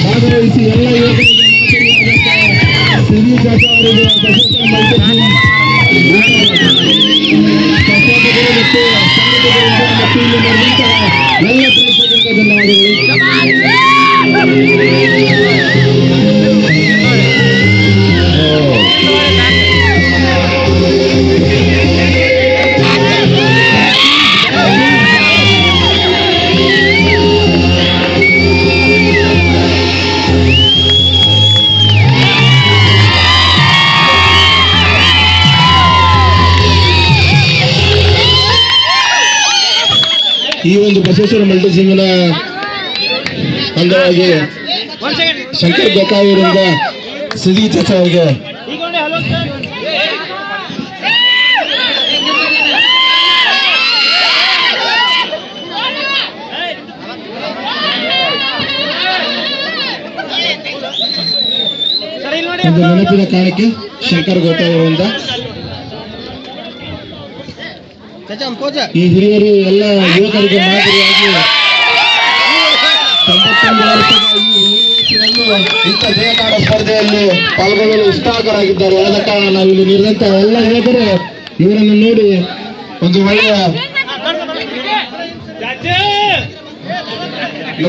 ಭಾಗವಹಿಸಿ ಎಲ್ಲ ಈ ಒಂದು ಬಸವೇಶ್ವರ ಮಲ್ಟಿಸಿಂಗ್ನ ಅಂಗವಾಗಿ ಶಂಕರ್ ಬೇಕಾವೂರಿಂದ ಸಿದ್ದಿ ಚಚ ಅವರಿಗೆ ಒಂದು ನೆನಪಿನ ಕಾಣಿಕೆ ಶಂಕರ್ ಗೋಪಾಲರಿಂದ ಈ ಹಿರಿಯರು ಎಲ್ಲ ಯುವಕರಿಗೆ ಮಾದರಿಯಾಗಿ ಇಂಥ ಜಯಮಾಡ ಸ್ಪರ್ಧೆಯಲ್ಲಿ ಪಾಲ್ಗೊಳ್ಳಲು ಉತ್ಸಾಹಕರಾಗಿದ್ದಾರೆ. ಆದ ಕಾರಣ ನಾವು ಇಲ್ಲಿ ನಿಂತ ಎಲ್ಲ ಯುವಕರು ಇವರನ್ನು ನೋಡಿ ಒಂದು ಒಳ್ಳೆಯ